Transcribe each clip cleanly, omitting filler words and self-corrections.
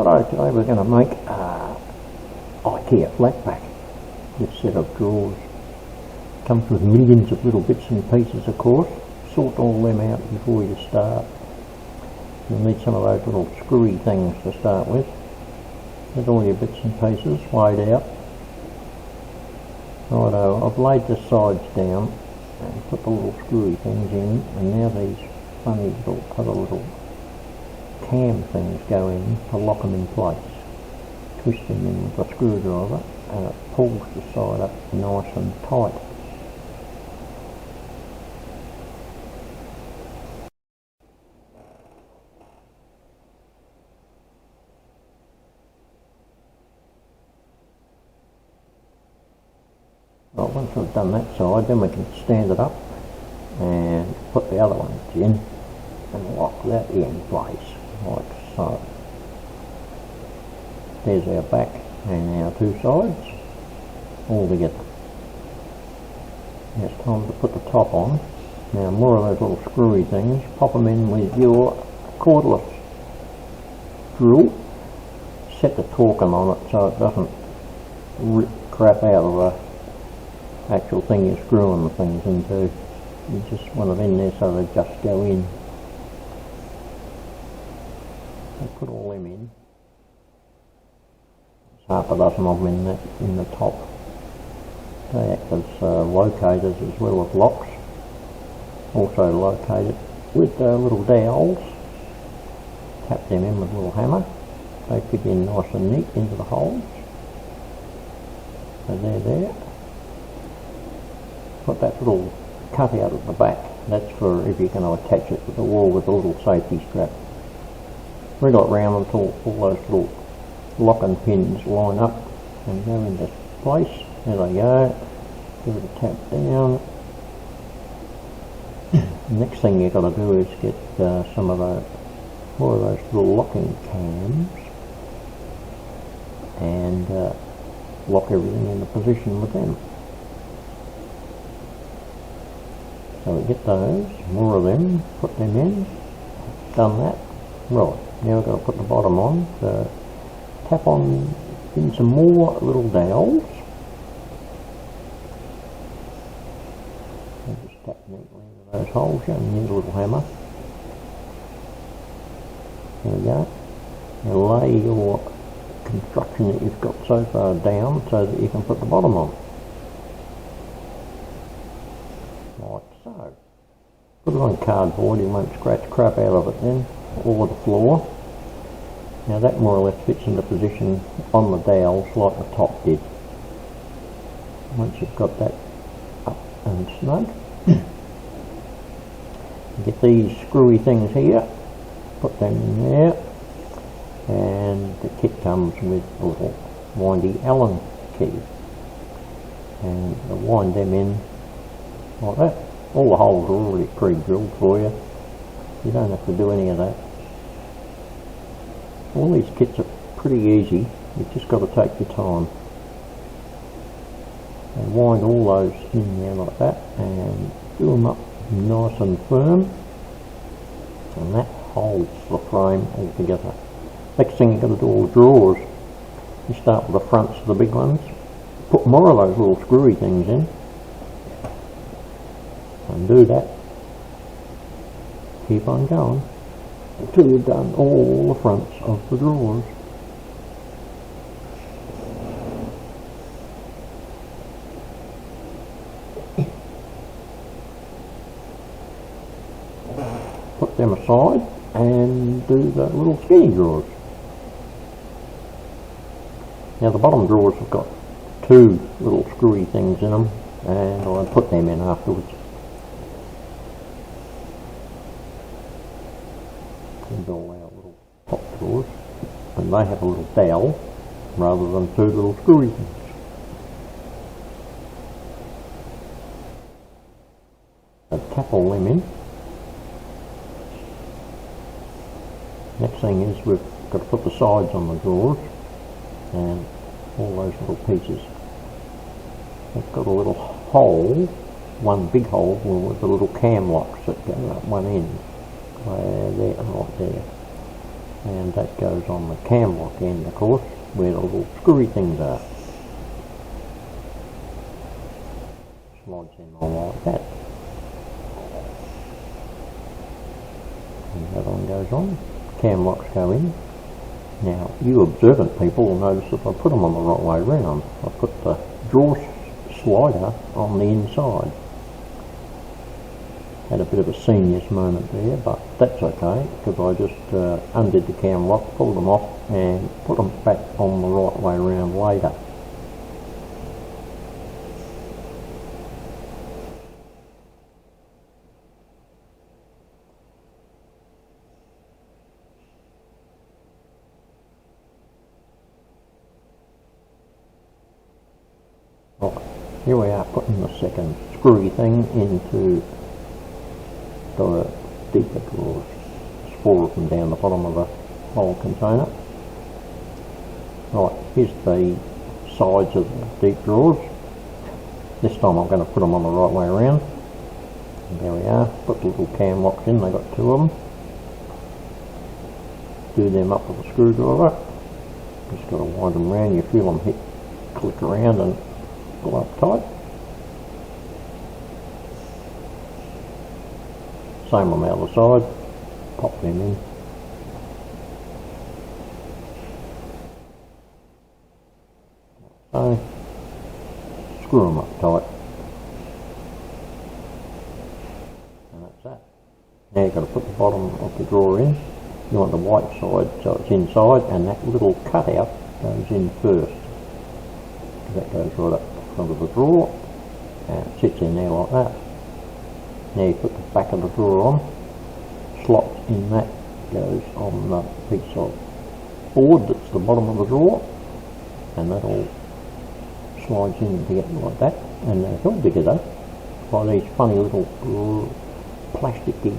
Righto, today we're going to make IKEA flatpack. This set of drawers comes with millions of little bits and pieces, of course. Sort all them out before you start. You'll need some of those little screwy things to start with. Get all your bits and pieces laid out. Righto, I've laid the sides down and put the little screwy things in, and now these funny little other little cam things go in to lock them in place. Twist them in with a screwdriver and it pulls the side up nice and tight. Well, once we've done that side, then we can stand it up and put the other ones in and lock that in place, like so. There's our back and our two sides all together. Now it's time to put the top on. Now more of those little screwy things, pop them in with your cordless drill. Set the torquing on it so it doesn't rip crap out of the actual thing you're screwing the things into. You just want them in there so they just go in. So put all them in. There's half a dozen of them in the top. They act as locators as well as locks. Also located with little dowels. Tap them in with a little hammer. They fit in nice and neat into the holes. So they're there. Put that little cut out at the back. That's for if you're going to attach it to the wall with a little safety strap. Wriggle it round until all those little locking pins line up and go into place. There they go. Give it a tap down. The next thing you've got to do is get some of more of those little locking cams and lock everything into position with them. So we get those, more of them, put them in, done that. Right, now we've got to put the bottom on. So tap on in some more little dowels. And just tap neatly into those holes, you only need a little hammer. There we go. Now lay your construction that you've got so far down so that you can put the bottom on. Like so. Put it on cardboard, you won't scratch crap out of it then, or the floor. Now that more or less fits into position on the dowels like the top did. Once you've got that up and snug, get these screwy things here, put them in there, and the kit comes with a little windy Allen key. And you wind them in like that. All the holes are already pre-drilled for you. You don't have to do any of that. All these kits are pretty easy. You've just got to take your time. And wind all those in there like that and do them up nice and firm. And that holds the frame all together. Next thing you've got to do all the drawers. You start with the fronts of the big ones. Put more of those little screwy things in. And do that. Keep on going until you've done all the fronts of the drawers. Put them aside and do the little skinny drawers. Now the bottom drawers have got two little screwy things in them, and I'll put them in afterwards. And all our little top drawers, and they have a little dowel rather than two little screwy things. So tap all them in. Next thing is we've got to put the sides on the drawers and all those little pieces. It's got a little hole, one big hole with the little cam locks that go up one end. There, right there. and that goes on the cam lock end, of course, where the little screwy things are. Slides in on like that. And that one goes on. Cam locks go in. Now, you observant people will notice that I put them on the right way round. I put the drawer slider on the inside. Had a bit of a seniors moment there, but that's okay, because I just undid the cam lock, pulled them off, and put them back on the right way round later. Right, here we are putting the second screwy thing into the deeper drawers. There's 4 of them down the bottom of the whole container. Right, here's the sides of the deep drawers. This time I'm going to put them on the right way around. And there we are, put the little cam locks in, they got 2 of them. Do them up with a screwdriver. Just got to wind them around, you feel them hit, click around and pull up tight. Same on the other side, pop them in. So, screw them up tight. And that's that. Now you've got to put the bottom of the drawer in. You want the white side so it's inside, and that little cutout goes in first. That goes right up the front of the drawer, and it sits in there like that. Now you put the back of the drawer on, slot in that goes on the piece of board that's the bottom of the drawer, and that all slides in together like that, and they're held together by these funny little plasticky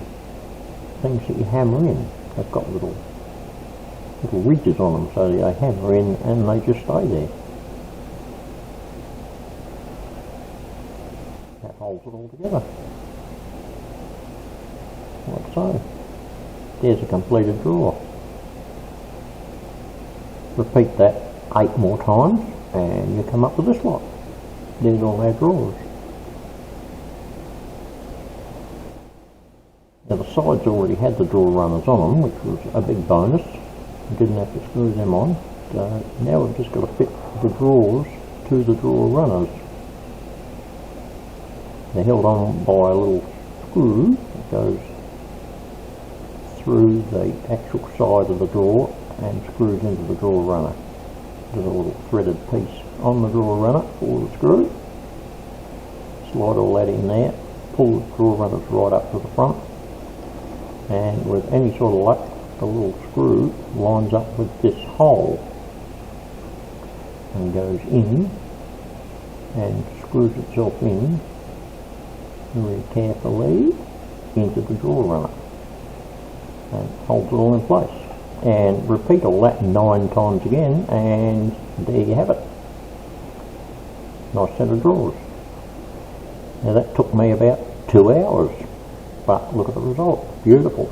things that you hammer in. They've got little ridges on them, so they hammer in and they just stay there. That holds it all together. Like so. There's a completed drawer. Repeat that 8 more times and you come up with this lot. There's all our drawers. Now the sides already had the drawer runners on them, which was a big bonus. We didn't have to screw them on. So now we've just got to fit the drawers to the drawer runners. They're held on by a little screw that goes through the actual side of the drawer and screws into the drawer runner. There's a little threaded piece on the drawer runner for the screw. Slide all that in there, pull the drawer runners right up to the front, and with any sort of luck the little screw lines up with this hole and goes in and screws itself in very carefully into the drawer runner and holds it all in place. And repeat all that 9 times again, and there you have it. Nice set of drawers. Now that took me about 2 hours, but look at the result. Beautiful.